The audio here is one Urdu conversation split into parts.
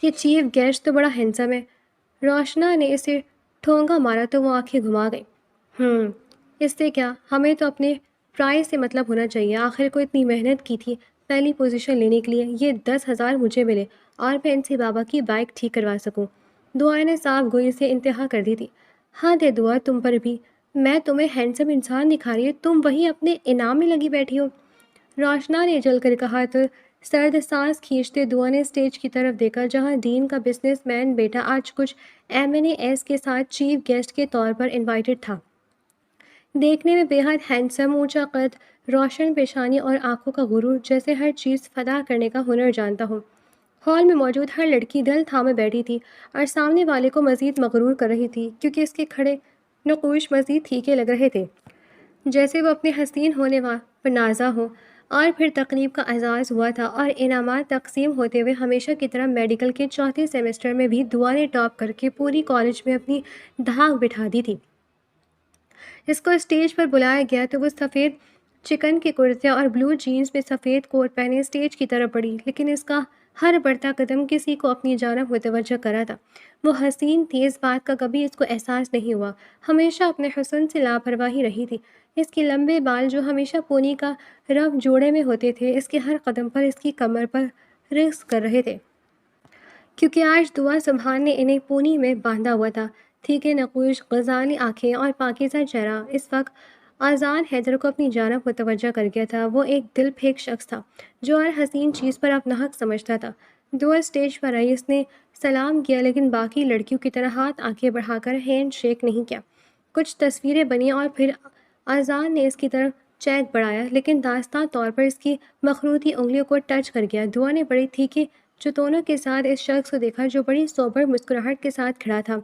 یہ چیف گیسٹ تو بڑا ہینسم ہے۔ روشنا نے اسے ٹھونگا مارا تو وہ آنکھیں گھما گئی۔ ہم اس سے کیا، ہمیں تو اپنے پرائز سے مطلب ہونا چاہیے، آخر کو اتنی محنت کی تھی پہلی پوزیشن لینے کے لیے، یہ 10,000 مجھے ملے اور میں ان سے بابا کی بائک ٹھیک کروا سکوں۔ دعا نے صاف گوئی سے انتہا کر دی تھی۔ ہاں دے دعا، تم پر بھی، میں تمہیں ہینڈسم انسان دکھا رہی ہوں، تم وہیں اپنے انعام میں لگی بیٹھی ہو۔ روشنا نے جل کر کہا تو سرد سانس کھینچتے دعا نے اسٹیج کی طرف دیکھا جہاں دین کا بزنس مین بیٹا آج کچھ M&As کے ساتھ چیف گیسٹ کے طور پر انوائٹڈ تھا۔ دیکھنے میں بے حد ہینڈسم، اونچا قد، روشن پیشانی اور آنکھوں کا غرور، جیسے ہر چیز فدا کرنے کا ہنر جانتا ہو۔ ہال میں موجود ہر لڑکی دل تھامے بیٹھی تھی اور سامنے والے کو مزید مغرور کر رہی تھی کیونکہ اس کے کھڑے نقوش مزید پھیکے لگ رہے تھے، جیسے وہ اپنے حسین ہونے پر نازا ہو۔ اور پھر تقریب کا آغاز ہوا تھا اور انعامات تقسیم ہوتے ہوئے ہمیشہ کی طرح میڈیکل کے چوتھے سیمسٹر میں بھی دعا نے ٹاپ کر کے پوری کالج میں اپنی دھاک بٹھا دی تھی۔ اس کو اسٹیج پر بلایا گیا تو وہ سفید چکن کے کرتے اور بلو جینز میں سفید کوٹ پہنے اسٹیج کی طرف بڑھی، لیکن اس کا ہر بڑھتا قدم کسی کو اپنی جانب متوجہ کرا تھا۔ وہ حسین تھی، اس بات کا کبھی اس کو احساس نہیں ہوا، ہمیشہ اپنے حسن سے لاپرواہی رہی تھی۔ اس کے لمبے بال جو ہمیشہ پونی کا رف جوڑے میں ہوتے تھے، اس کے ہر قدم پر اس کی کمر پر رقص کر رہے تھے، کیونکہ آج دعا سبحان نے انہیں پونی میں باندھا ہوا تھا۔ پھیکے نقوش، غزالی آنکھیں اور پاکیزہ چہرہ اس وقت آذان حیدر کو اپنی جانب متوجہ کر گیا تھا۔ وہ ایک دل پھینک شخص تھا جو ہر حسین چیز پر اپنا حق سمجھتا تھا۔ دعا اسٹیج پر آئی، اس نے سلام کیا لیکن باقی لڑکیوں کی طرح ہاتھ آگے بڑھا کر ہینڈ شیک نہیں کیا۔ کچھ تصویریں بنیں اور پھر آذان نے اس کی طرف چیک بڑھایا لیکن داستان طور پر اس کی مخروطی انگلیوں کو ٹچ کر گیا۔ دعا نے بڑی تیکھے چتونوں کے ساتھ اس شخص کو دیکھا جو بڑی سوبر مسکراہٹ کے ساتھ کھڑا تھا۔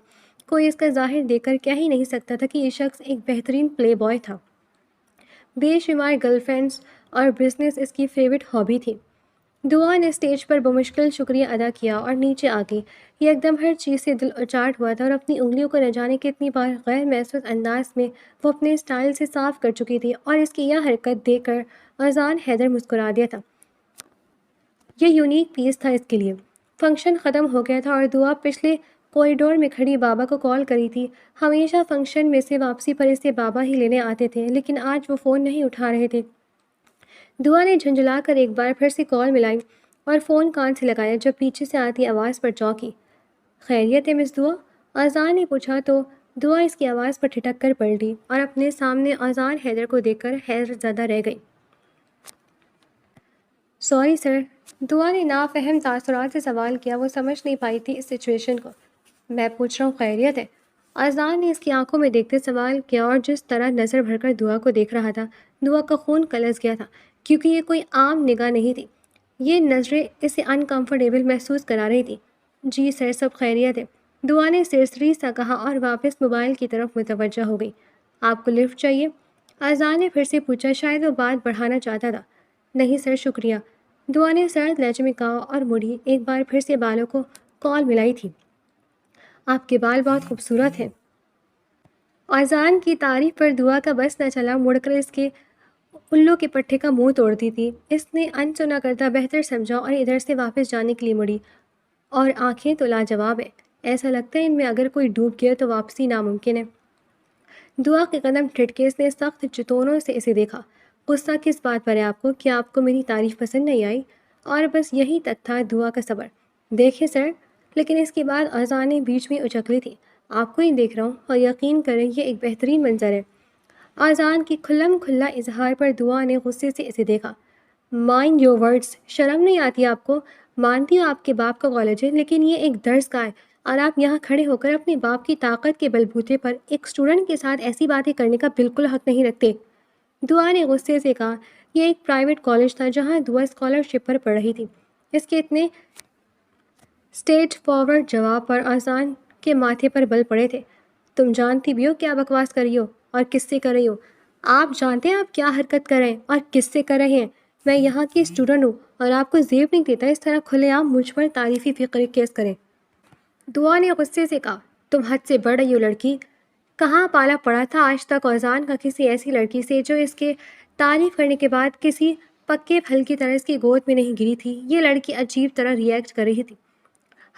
کوئی اس کا ظاہر دیکھ کر کہہ ہی نہیں سکتا تھا کہ یہ شخص ایک بہترین پلے بوائے تھا۔ بے شمار گرل فرینڈز اور بزنس اس کی فیورٹ ہابی تھی۔ دعا نے اسٹیج پر بمشکل شکریہ ادا کیا اور نیچے آ گئی۔ یہ ایک دم ہر چیز سے دل اچاٹ ہوا تھا اور اپنی انگلیوں کو نہ جانے کتنی بار غیر محسوس انداز میں وہ اپنے اسٹائل سے صاف کر چکی تھی، اور اس کی یہ حرکت دیکھ کر آذان حیدر مسکرا دیا تھا۔ یہ یونیک پیس تھا اس کے لیے۔ فنکشن ختم ہو گیا تھا اور دعا پچھلے کوریڈور میں کھڑی بابا کو کال کری تھی۔ ہمیشہ فنکشن میں سے واپسی پر اسے بابا ہی لینے آتے تھے لیکن آج وہ فون نہیں اٹھا رہے تھے۔ دعا نے جھنجھلا کر ایک بار پھر سے کال ملائی اور فون کان سے لگایا جب پیچھے سے آتی آواز پر چونکی۔ خیریت ہے مس دعا؟ آذان نے پوچھا تو دعا اس کی آواز پر ٹھٹک کر پلٹی اور اپنے سامنے آذان حیدر کو دیکھ کر حیرت زدہ رہ گئی۔ سوری سر، دعا نے نافہم تاثرات سے سوال کیا۔ وہ سمجھ نہیں پائی تھی اس سچویشن کو۔ میں پوچھ رہا ہوں خیریت ہے؟ آذان نے اس کی آنکھوں میں دیکھتے سوال کیا اور جس طرح نظر بھر کر دعا کو دیکھ رہا تھا، دعا کا خون کلس گیا تھا کیونکہ یہ کوئی عام نگاہ نہیں تھی۔ یہ نظریں اسے انکمفرٹیبل محسوس کرا رہی تھی۔ جی سر، سب خیریت ہے، دعا نے سرسری سا کہا اور واپس موبائل کی طرف متوجہ ہو گئی۔ آپ کو لفٹ چاہیے؟ آذان نے پھر سے پوچھا، شاید وہ بات بڑھانا چاہتا تھا۔ نہیں سر، شکریہ، دعا نے سرد لہجے میں کہا اور مڑی ایک بار پھر سے بالوں کو کال ملائی تھی۔ آپ کے بال بہت خوبصورت ہیں۔ آذان کی تعریف پر دعا کا بس نہ چلا، مڑ کر اس کے الو کے پٹھے کا منہ توڑتی تھی۔ اس نے انسنا کرتا بہتر سمجھا اور ادھر سے واپس جانے کے لیے مڑی، اور آنکھیں تو لاجواب ہیں، ایسا لگتا ہے ان میں اگر کوئی ڈوب گیا تو واپسی ناممکن ہے۔ دعا کے قدم ٹھٹکے، اس نے سخت چتونوں سے اسے دیکھا۔ غصہ کس بات پر ہے آپ کو؟ کیا آپ کو میری تعریف پسند نہیں آئی؟ اور بس یہی تک تھا دعا کا صبر۔ دیکھیں سر، لیکن اس کے بعد آذان نے بیچ میں اچکلی تھی، آپ کو ہی دیکھ رہا ہوں اور یقین کریں یہ ایک بہترین منظر ہے۔ آذان کی کھلم کھلا اظہار پر دعا نے غصے سے اسے دیکھا۔ مائنڈ یور ورڈز، شرم نہیں آتی آپ کو؟ مانتی ہوں آپ کے باپ کا کالج ہے لیکن یہ ایک درس گاہ ہے اور آپ یہاں کھڑے ہو کر اپنے باپ کی طاقت کے بل بوتے پر ایک اسٹوڈنٹ کے ساتھ ایسی باتیں کرنے کا بالکل حق نہیں رکھتے۔ دعا نے غصے سے کہا، یہ ایک پرائیویٹ کالج تھا جہاں دعا اسکالرشپ پر پڑھ رہی تھی۔ اس کے اتنے اسٹریٹ فارورڈ جواب پر آذان کے ماتھے پر بل پڑے تھے۔ تم جانتی بھی ہو کیا بکواس کر رہی ہو اور کس سے کر رہی ہو؟ آپ جانتے ہیں آپ کیا حرکت کر رہے ہیں اور کس سے کر رہے ہیں؟ میں یہاں کی اسٹوڈنٹ ہوں اور آپ کو زیب نہیں دیتا اس طرح کھلے عام مجھ پر تعریفی فکر کیس کریں۔ دعا نے غصے سے کہا، تم حد سے بڑھ رہی ہو لڑکی، کہاں پالا پڑا تھا آج تک آذان کا کسی ایسی لڑکی سے جو اس کے تعریف کرنے کے بعد کسی پکے پھل کی طرح اس کی گود میں نہیں گری تھی۔ یہ لڑکی عجیب طرح ریئیکٹ کر رہی تھی۔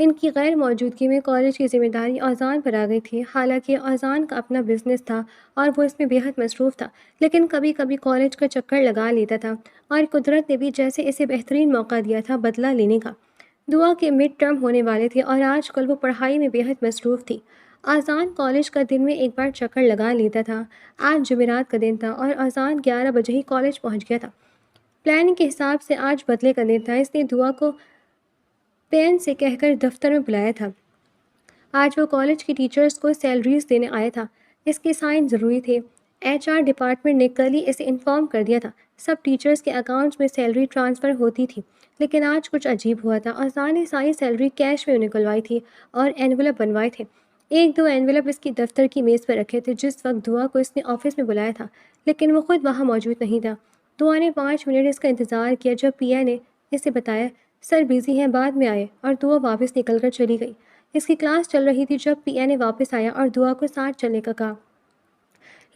ان کی غیر موجودگی میں کالج کی ذمہ داری اذان پر آ گئی تھی، حالانکہ اذان کا اپنا بزنس تھا اور وہ اس میں بےحد مصروف تھا، لیکن کبھی کبھی کالج کا چکر لگا لیتا تھا اور قدرت نے بھی جیسے اسے بہترین موقع دیا تھا بدلہ لینے کا۔ دعا کے مڈ ٹرم ہونے والے تھے اور آج کل وہ پڑھائی میں بےحد مصروف تھی۔ اذان کالج کا دن میں ایک بار چکر لگا لیتا تھا۔ آج جمعرات کا دن تھا اور اذان 11 بجے ہی کالج پہنچ گیا تھا۔ پلان کے حساب سے آج بدلے کا دن تھا، اس نے دعا کو پین سے کہہ کر دفتر میں بلایا تھا۔ آج وہ کالج کی ٹیچرز کو سیلریز دینے آیا تھا، اس کے سائن ضروری تھے۔ ایچ آر ڈپارٹمنٹ نے کل ہی اسے انفارم کر دیا تھا، سب ٹیچرز کے اکاؤنٹس میں سیلری ٹرانسفر ہوتی تھی، لیکن آج کچھ عجیب ہوا تھا۔ اذان نے ساری سیلری کیش میں نکلوائی تھی اور اینولپ بنوائے تھے۔ ایک دو اینولپ اس کی دفتر کی میز پر رکھے تھے جس وقت دعا کو اس نے آفس میں بلایا تھا، لیکن وہ خود وہاں موجود نہیں تھا۔ دعا نے 5 منٹ اس کا انتظار کیا جب پیا نے اسے بتایا سر بزی ہیں، بعد میں آئے، اور دعا واپس نکل کر چلی گئی۔ اس کی کلاس چل رہی تھی جب پی اے نے واپس آیا اور دعا کو ساتھ چلنے کا کہا،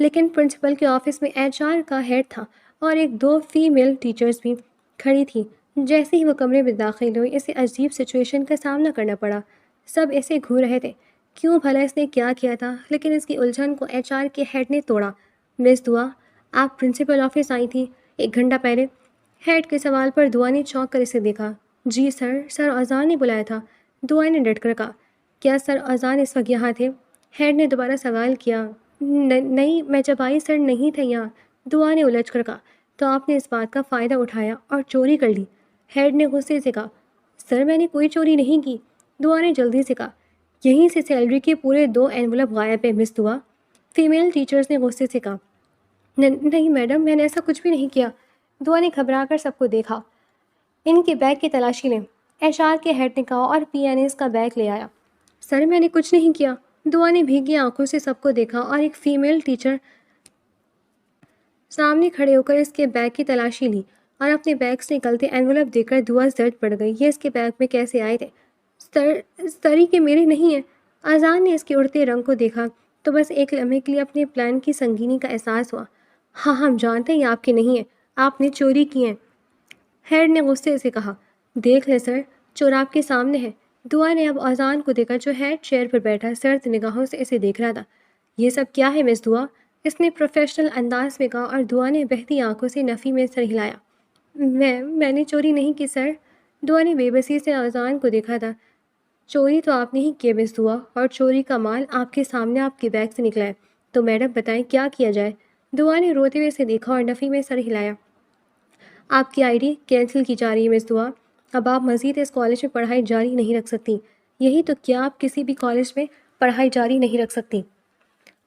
لیکن پرنسپل کے آفس میں ایچ آر کا ہیڈ تھا اور ایک دو فیمیل ٹیچرز بھی کھڑی تھیں۔ جیسے ہی وہ کمرے میں داخل ہوئی اسے عجیب سچویشن کا سامنا کرنا پڑا۔ سب ایسے گھور رہے تھے، کیوں بھلا اس نے کیا کیا تھا، لیکن اس کی الجھن کو ایچ آر کے ہیڈ نے توڑا۔ مس دعا، آپ پرنسپل آفس آئی تھیں 1 گھنٹہ پہلے؟ ہیڈ کے سوال پر دعا نے چونک کر اسے دیکھا۔ جی سر اذان نے بلایا تھا، دعا نے ڈٹ کر کہا۔ کیا سر اذان اس وقت یہاں تھے؟ ہیڈ نے دوبارہ سوال کیا۔ نہیں، میں جب آئی سر نہیں تھے یہاں، دعا نے الجھ کر کہا۔ تو آپ نے اس بات کا فائدہ اٹھایا اور چوری کر لی؟ ہیڈ نے غصے سے کہا۔ سر میں نے کوئی چوری نہیں کی، دعا نے جلدی سے کہا۔ یہیں سے سیلری کے پورے 2 اینولپ غائب ہیں مس دعا، فیمیل ٹیچرز نے غصے سے کہا۔ نہیں میڈم، میں نے ایسا کچھ بھی نہیں کیا، دعا نے گھبرا کر سب کو دیکھا۔ ان کے بیگ کی تلاشی لیں، ایچ آر کے ہیڈ نے کہا اور پی اے نے اس کا بیگ لے آیا۔ سر میں نے کچھ نہیں کیا، دعا نے بھیگی آنکھوں سے سب کو دیکھا اور ایک فیمیل ٹیچر سامنے کھڑے ہو کر اس کے بیگ کی تلاشی لی اور اپنے بیگ سے نکلتے اینولپ دیکھ کر دعا زرد پڑ گئی۔ یہ اس کے بیگ میں کیسے آئے تھے؟ سر کہ میرے نہیں ہیں۔ اذان نے اس کے اڑتے رنگ کو دیکھا تو بس ایک لمحے کے لیے اپنے پلان کی سنگینی کا احساس ہوا۔ ہاں ہم جانتے ہیں یہ آپ کے نہیں ہیں، آپ نے چوری کی ہیں، ہیڈ نے غصے سے کہا۔ دیکھ لیں سر، چور آپ کے سامنے ہے۔ دعا نے اب اذان کو دیکھا جو ہیڈ چیئر پر بیٹھا سرد نگاہوں سے اسے دیکھ رہا تھا۔ یہ سب کیا ہے مس دعا؟ اس نے پروفیشنل انداز میں کہا اور دعا نے بہتی آنکھوں سے نفی میں سر ہلایا۔ میں نے چوری نہیں کی سر، دعا نے بے بسی سے اذان کو دیکھا تھا۔ چوری تو آپ نے ہی کی مس دعا، اور چوری کا مال آپ کے سامنے آپ کے بیگ سے نکلا ہے، تو میڈم بتائیں کیا کیا جائے؟ دعا نے روتے ہوئے اسے دیکھا اور نفی میں سر ہلایا۔ آپ کی آئی ڈی کینسل کی جا رہی ہے مس دعا، اب آپ مزید اس کالج میں پڑھائی جاری نہیں رکھ سکتی۔ یہی تو کیا آپ کسی بھی کالج میں پڑھائی جاری نہیں رکھ سکتی؟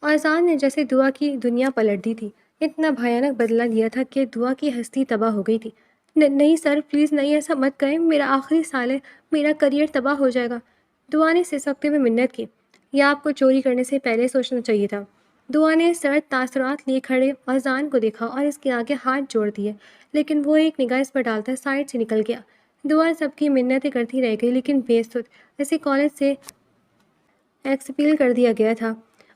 اذان نے جیسے دعا کی دنیا پلٹ دی تھی، اتنا بھیانک بدلہ لیا تھا کہ دعا کی ہستی تباہ ہو گئی تھی۔ نہیں سر پلیز نہیں، ایسا مت کریں، میرا آخری سال ہے، میرا کریئر تباہ ہو جائے گا، دعا نے سسکتے ہوئے منت کی۔ یا آپ کو چوری کرنے سے پہلے سوچنا چاہیے تھا۔ دعا نے سرد تاثرات لیے کھڑے اذان کو دیکھا اور اس کے آگے ہاتھ جوڑ دیے، لیکن وہ ایک نگاہ اس پر ڈالتا سائڈ سے نکل گیا۔ دعا سب کی منتیں کرتی رہ گئی، لیکن بے سود اسے کالج سے ایکسپیل کر دیا گیا تھا۔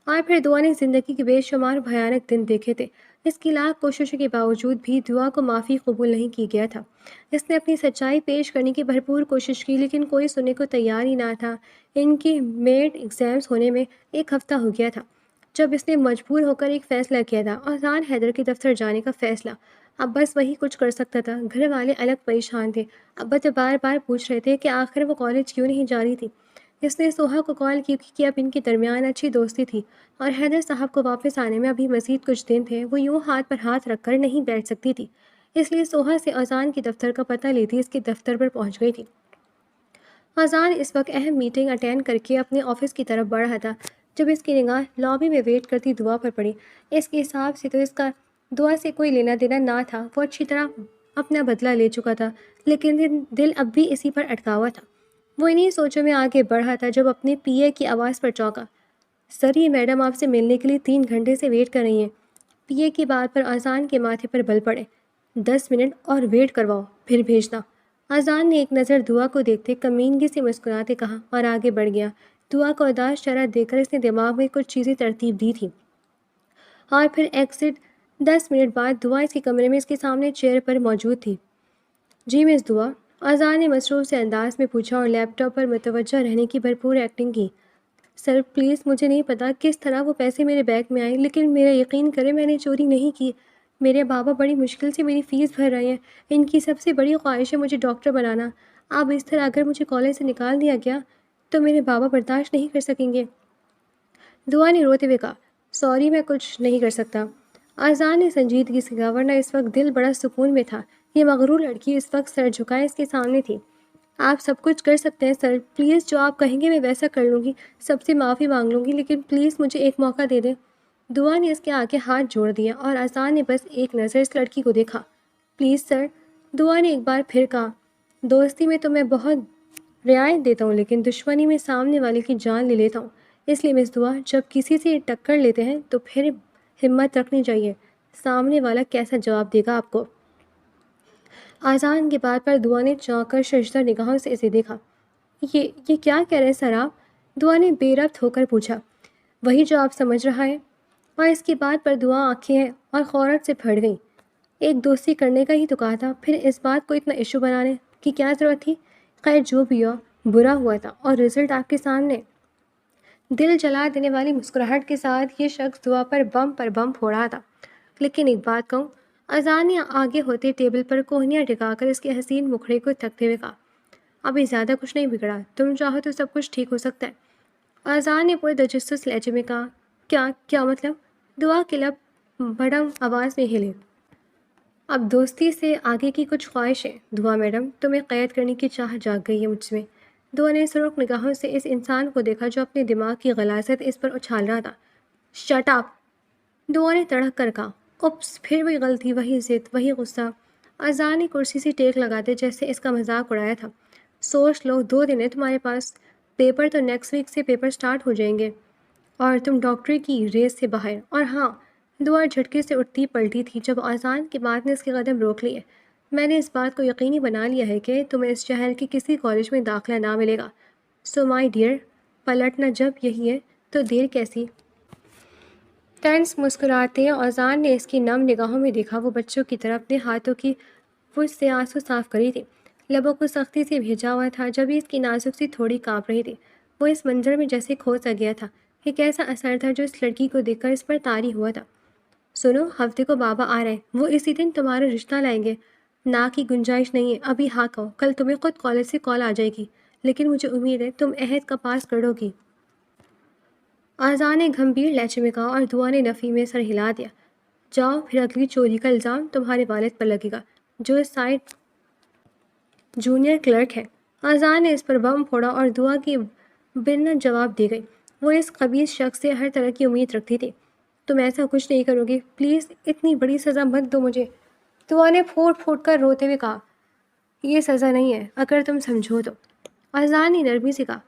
اور پھر دعا نے زندگی کے بے شمار بھیانک دن دیکھے تھے۔ اس کی لاکھ کوششوں کے باوجود بھی دعا کو معافی قبول نہیں کی گیا تھا۔ اس نے اپنی سچائی پیش کرنے کی بھرپور کوشش کی، لیکن کوئی سننے کو تیار ہی نہ تھا۔ ان کی میڈ ایگزامز ہونے میں 1 ہفتہ ہو گیا تھا جب اس نے مجبور ہو کر ایک فیصلہ کیا تھا، اذان حیدر کے دفتر جانے کا فیصلہ۔ اب بس وہی کچھ کر سکتا تھا۔ گھر والے الگ پریشان تھے، ابا تو بار بار پوچھ رہے تھے کہ آخر وہ کالج کیوں نہیں جا رہی تھی۔ اس نے سوہا کو کال کی کہ اب ان کے درمیان اچھی دوستی تھی اور حیدر صاحب کو واپس آنے میں ابھی مزید کچھ دن تھے، وہ یوں ہاتھ پر ہاتھ رکھ کر نہیں بیٹھ سکتی تھی، اس لیے سوہا سے اذان کے دفتر کا پتہ لیتی اس کے دفتر پر پہنچ گئی تھی۔ اذان اس وقت اہم میٹنگ اٹینڈ کر کے اپنے آفس کی طرف بڑھ رہا تھا جب اس کی نگاہ لابی میں ویٹ کرتی دعا پر پڑی۔ اس کے حساب سے تو اس کا دعا سے کوئی لینا دینا نہ تھا، وہ اچھی طرح اپنا بدلہ لے چکا تھا، لیکن دل اب بھی اسی پر اٹکا ہوا تھا۔ وہ انہی سوچوں میں آگے بڑھ رہا تھا جب اپنے پی اے کی آواز پر چونکا۔ سر یہ میڈم آپ سے ملنے کے لیے 3 گھنٹے سے ویٹ کر رہی ہیں۔ پی اے کی بات پر اذان کے ماتھے پر بل پڑے۔ 10 منٹ اور ویٹ کرواؤ، پھر بھیجنا۔ اذان نے ایک نظر دعا کو دیکھتے کمینگی سے مسکراتے کہا اور آگے بڑھ گیا۔ دعا کو اداس چہرہ دیکھ کر اس نے دماغ میں کچھ چیزیں ترتیب دی تھی اور پھر ایگزٹ۔ 10 منٹ بعد دعا اس کے کمرے میں اس کے سامنے چیئر پر موجود تھی۔ جی مس دعا، آذان نے مصروف سے انداز میں پوچھا اور لیپ ٹاپ پر متوجہ رہنے کی بھرپور ایکٹنگ کی۔ سر پلیز مجھے نہیں پتا کس طرح وہ پیسے میرے بیگ میں آئے، لیکن میرا یقین کریں میں نے چوری نہیں کی۔ میرے بابا بڑی مشکل سے میری فیس بھر رہے ہیں، ان کی سب سے بڑی خواہش ہے مجھے ڈاکٹر بنانا۔ اب اس طرح اگر مجھے کالج سے نکال دیا گیا تو میرے بابا برداشت نہیں کر سکیں گے۔ دعا نے روتے ہوئے کہا، سوری میں کچھ نہیں کر سکتا۔ آذان نے سنجیدگی سے کہا، ورنہ اس وقت دل بڑا سکون میں تھا۔ یہ مغرور لڑکی اس وقت سر جھکائے اس کے سامنے تھی۔ آپ سب کچھ کر سکتے ہیں سر، پلیز جو آپ کہیں گے میں ویسا کر لوں گی، سب سے معافی مانگ لوں گی، لیکن پلیز مجھے ایک موقع دے دیں۔ دعا نے اس کے آگے ہاتھ جوڑ دیا اور آذان نے بس ایک نظر اس لڑکی کو دیکھا۔ پلیز سر، دعا نے ایک بار پھر کہا، دوستی میں تو میں بہت رعایت دیتا ہوں، لیکن دشمنی میں سامنے والے کی جان لے لیتا ہوں۔ اس لیے مس دعا، جب کسی سے ٹکر لیتے ہیں تو پھر ہمت رکھنی چاہیے، سامنے والا کیسا جواب دے گا آپ کو۔ آذان کی بات پر دعا نے چونک کر شرشتہ نگاہوں سے اسے دیکھا۔ یہ کیا کہہ رہے ہیں سر آپ؟ دعا نے بے ربط ہو کر پوچھا۔ وہی جو آپ سمجھ رہا ہے۔ اور اس کی بات پر دعا آنکھیں اور خورت سے پھٹ گئیں۔ ایک دوستی کرنے کا ہی تو کہا تھا، پھر اس بات کو اتنا ایشو بنانے کی کیا ضرورت تھی؟ خیر جو بھی ہو، برا ہوا تھا اور رزلٹ آپ کے سامنے۔ دل جلا دینے والی مسکراہٹ کے ساتھ یہ شخص دعا پر بم پھوڑ رہا تھا۔ لیکن ایک بات کہوں، اذان نے آگے ہوتے ٹیبل پر کوہنیاں ٹکا کر اس کے حسین مکھڑے کو تھکتے ہوئے کہا، ابھی زیادہ کچھ نہیں بگڑا، تم چاہو تو سب کچھ ٹھیک ہو سکتا ہے۔ اذان نے پورے تجسس لہجے میں کہا، کیا مطلب؟ دعا کے لب بڑم آواز میں ہلے۔ اب دوستی سے آگے کی کچھ خواہش ہے دعا میڈم، تمہیں قید کرنے کی چاہ جاگ گئی ہے مجھ میں۔ دعا نے سرخ نگاہوں سے اس انسان کو دیکھا جو اپنے دماغ کی غلاظت اس پر اچھال رہا تھا۔ Shut up! دعا نے تڑک کر کہا۔ اوپس، پھر وہی غلطی، وہی ضد، وہی غصہ۔ اذان نے کرسی سے ٹیک لگاتے جیسے اس کا مذاق اڑایا تھا۔ سوچ لو، 2 دن ہے تمہارے پاس، پیپر تو نیکسٹ ویک سے پیپر سٹارٹ ہو جائیں گے اور تم ڈاکٹری کی ریس سے باہر۔ اور ہاں، دعا جھٹکے سے اٹھتی پلٹی تھی جب اذان کی بات نے اس کے قدم روک لیے۔ میں نے اس بات کو یقینی بنا لیا ہے کہ تمہیں اس شہر کے کسی کالج میں داخلہ نہ ملے گا۔ سو مائی ڈیئر، پلٹنا جب یہی ہے تو دیر کیسی؟ ٹینس مسکراتے اذان نے اس کی نم نگاہوں میں دیکھا۔ وہ بچوں کی طرح اپنے ہاتھوں کی فوج سے آنسو صاف کری تھی، لبوں کو سختی سے بھیجا ہوا تھا جب اس کی نازک سی تھوڑی کانپ رہی تھی۔ وہ اس منظر میں جیسے کھو سا گیا تھا۔ ایک ایسا اثر تھا جو اس لڑکی کو دیکھ کر اس پر طاری ہوا تھا۔ سنو، ہفتے کو بابا آ رہے ہیں، وہ اسی دن تمہارا رشتہ لائیں گے۔ نہ کی گنجائش نہیں ہے، ابھی ہاں کہو، کل تمہیں خود کالج سے کال آ جائے گی، لیکن مجھے امید ہے تم عہد کا پاس کرو گی۔ اذان نے گھمبیر لہجے میں کہا اور دعا نے نفی میں سر ہلا دیا۔ جاؤ، پھر اگلی چوری کا الزام تمہارے والد پر لگے گا جو اس سائٹ جونیئر کلرک ہے۔ اذان نے اس پر بم پھوڑا اور دعا کی بنا جواب دے گئی۔ وہ اس خبیث شخص سے ہر طرح کی امید رکھتی تھی۔ تم ایسا کچھ نہیں کرو گی، پلیز اتنی بڑی سزا مت دو مجھے، دعا نے پھوٹ پھوٹ کر روتے ہوئے کہا۔ یہ سزا نہیں ہے اگر تم سمجھو تو۔ اذان نے نرمی سے کہا،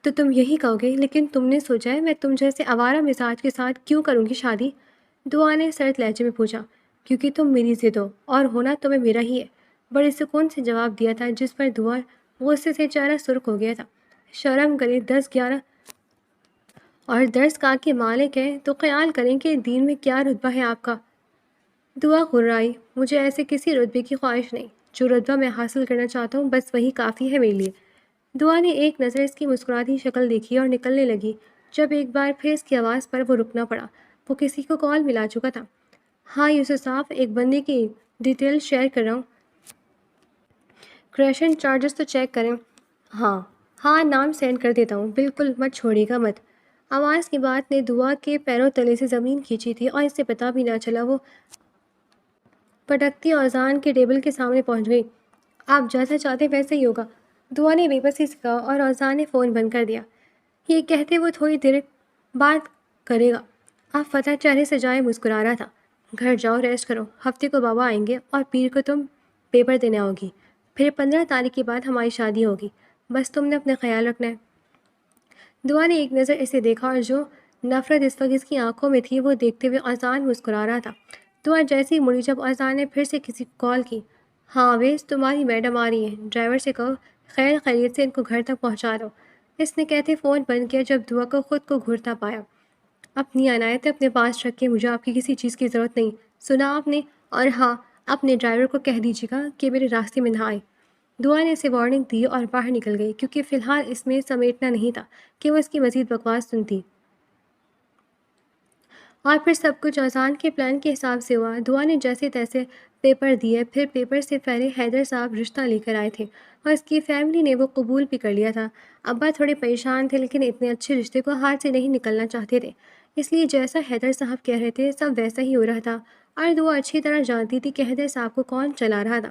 تو تم یہی کہو گے، لیکن تم نے سوچا ہے میں تم جیسے آوارہ مزاج کے ساتھ کیوں کروں گی شادی؟ دعا نے سرد لہجے میں پوچھا۔ کیونکہ تم میری ضد ہو اور ہونا تمہیں میرا ہی ہے، بڑے سکون سے جواب دیا تھا جس پر دعا غصے سے چہرہ سرخ ہو گیا تھا۔ شرم کرے، 10-11 اور درس کا کے مالک ہے تو خیال کریں کہ دین میں کیا رتبہ ہے آپ کا۔ دعا غرائی، مجھے ایسے کسی رتبے کی خواہش نہیں، جو رتبہ میں حاصل کرنا چاہتا ہوں بس وہی کافی ہے میرے لیے۔ دعا نے ایک نظر اس کی مسکراتی شکل دیکھی اور نکلنے لگی جب ایک بار پھر اس کی آواز پر وہ رکنا پڑا۔ وہ کسی کو کال ملا چکا تھا۔ ہاں یوسف صاحب، ایک بندے کی ڈیٹیل شیئر کر رہا ہوں، کریشن چارجز تو چیک کریں۔ ہاں نام سینڈ کر دیتا ہوں، بالکل مت چھوڑیے گا مت۔ آواز کی بات نے دعا کے پیروں تلے سے زمین کھینچی تھی اور اس سے پتہ بھی نہ چلا وہ پٹکتی اذان کے ٹیبل کے سامنے پہنچ گئی۔ آپ جیسا چاہتے ویسے ہی ہوگا، دعا نے بے بسی سے کہا اور اذان نے فون بند کر دیا۔ یہ کہتے وہ تھوڑی دیر بات کرے گا۔ آپ فتح چہرے سے جائے مسکرا رہا تھا۔ گھر جاؤ، ریسٹ کرو، ہفتے کو بابا آئیں گے اور پیر کو تم پیپر دینے آؤ گی، پھر 15 تاریخ کے بعد ہماری شادی ہوگی، بس تم نے اپنا خیال رکھنا ہے۔ دعا نے ایک نظر اسے دیکھا اور جو نفرت اس وقت اس کی آنکھوں میں تھی وہ دیکھتے ہوئے اذان مسکرا رہا تھا۔ دعا جیسی مڑی جب اذان نے پھر سے کسی کو کال کی۔ ہاں ویس، تمہاری میڈم آ رہی ہیں، ڈرائیور سے کہو خیر خیریت سے ان کو گھر تک پہنچا دو۔ اس نے کہتے فون بند کیا جب دعا کو خود کو گھرتا پایا۔ اپنی عنایتیں اپنے پاس رکھیں، مجھے آپ کی کسی چیز کی ضرورت نہیں، سنا آپ نے؟ اور ہاں، اپنے ڈرائیور کو کہہ دیجیے گا کہ میرے راستے میں نہ آئے۔ دعا نے اسے وارننگ دی اور باہر نکل گئی کیونکہ فی الحال اس میں سمیٹنا نہیں تھا کہ وہ اس کی مزید بکواس سنتی۔ اور پھر سب کچھ اذان کے پلان کے حساب سے ہوا۔ دعا نے جیسے تیسے پیپر دیے، پھر پیپر سے پہلے حیدر صاحب رشتہ لے کر آئے تھے اور اس کی فیملی نے وہ قبول بھی کر لیا تھا۔ ابا تھوڑے پریشان تھے لیکن اتنے اچھے رشتے کو ہاتھ سے نہیں نکلنا چاہتے تھے، اس لیے جیسا حیدر صاحب کہہ رہے تھے سب ویسا ہی ہو رہا تھا۔ اور دعا اچھی طرح جانتی تھی کہ حیدر صاحب کو کون چلا رہا تھا۔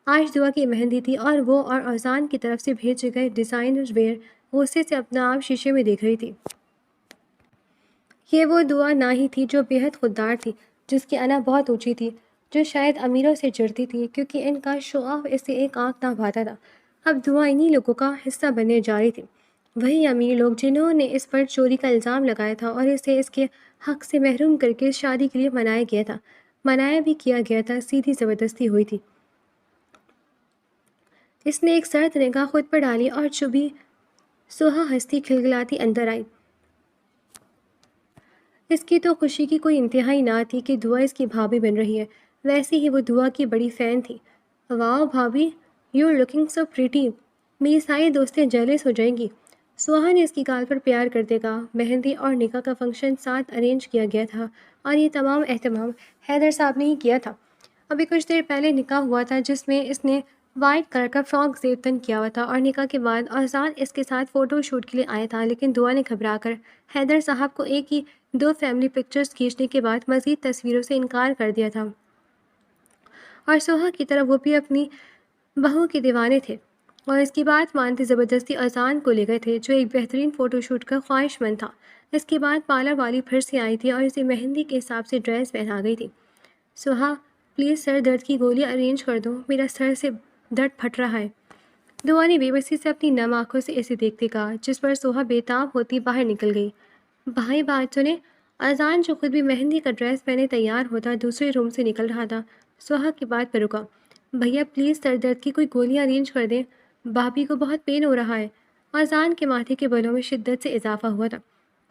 آج دعا کی مہندی تھی اور وہ اور اذان کی طرف سے بھیجے گئے ڈیزائنر ویئر غصے سے اپنا آپ شیشے میں دیکھ رہی تھی۔ یہ وہ دعا نہ ہی تھی جو بے حد خوددار تھی، جس کی انا بہت اونچی تھی، جو شاید امیروں سے چڑھتی تھی کیونکہ ان کا شو آف اسے ایک آنکھ نہ بھاتا تھا۔ اب دعا انہی لوگوں کا حصہ بننے جا رہی تھی، وہی امیر لوگ جنہوں نے اس پر چوری کا الزام لگایا تھا اور اسے اس کے حق سے محروم کر کے شادی کے لیے منایا گیا تھا۔ منایا بھی کیا گیا تھا، سیدھی زبردستی ہوئی تھی۔ اس نے ایک سرد نگاہ خود پر ڈالی اور چبھی سوہا ہستی کھلکھلاتی اندر آئی۔ اس کی تو خوشی کی کوئی انتہا ہی نہ تھی کہ دعا اس کی بھابھی بن رہی ہے۔ ویسے ہی وہ دعا کی بڑی فین تھی۔ واؤ بھابھی، you are looking so pretty, میری ساری دوستیں جیلس ہو جائیں گی۔ سوہا نے اس کی گال پر پیار کرتے کہا۔ مہندی اور نکاح کا فنکشن ساتھ ارینج کیا گیا تھا اور یہ تمام اہتمام حیدر صاحب نے ہی کیا تھا۔ ابھی کچھ دیر پہلے نکاح ہوا تھا جس میں اس نے وائٹ کلر کا فراک زیب تن کیا ہوا تھا اور نکاح کے بعد اذان اس کے ساتھ فوٹو شوٹ کے لیے آیا تھا، لیکن دعا نے گھبرا کر حیدر صاحب کو ایک ہی 2 فیملی پکچرز کھینچنے کے بعد مزید تصویروں سے انکار کر دیا تھا۔ اور سوہا کی طرح وہ بھی اپنی بہو کے دیوانے تھے اور اس کی بات مانتے زبردستی اذان کو لے گئے تھے جو ایک بہترین فوٹو شوٹ کا خواہش مند تھا۔ اس کے بعد پارلر والی پھر سے آئی تھی اور اسے مہندی کے حساب سے ڈریس پہنا گئی تھی۔ سوہا پلیز سر درد کی گولی ارینج کر دو، میرا سر سے درد پھٹ رہا ہے۔ دعا نے بے بسی سے اپنی نم آنکھوں سے اسے دیکھتے کہا، جس پر سوہا بےتاب ہوتی باہر نکل گئی۔ بھائی بات سنیں، اذان جو خود بھی مہندی کا ڈریس پہنے تیار ہوتا دوسرے روم سے نکل رہا تھا، سوہا کی بات پر رکا۔ بھیا پلیز سر درد کی کوئی گولیاں ارینج کر دیں، بھابھی کو بہت پین ہو رہا ہے۔ اذان کے ماتھے کے بالوں میں شدت سے اضافہ ہوا تھا۔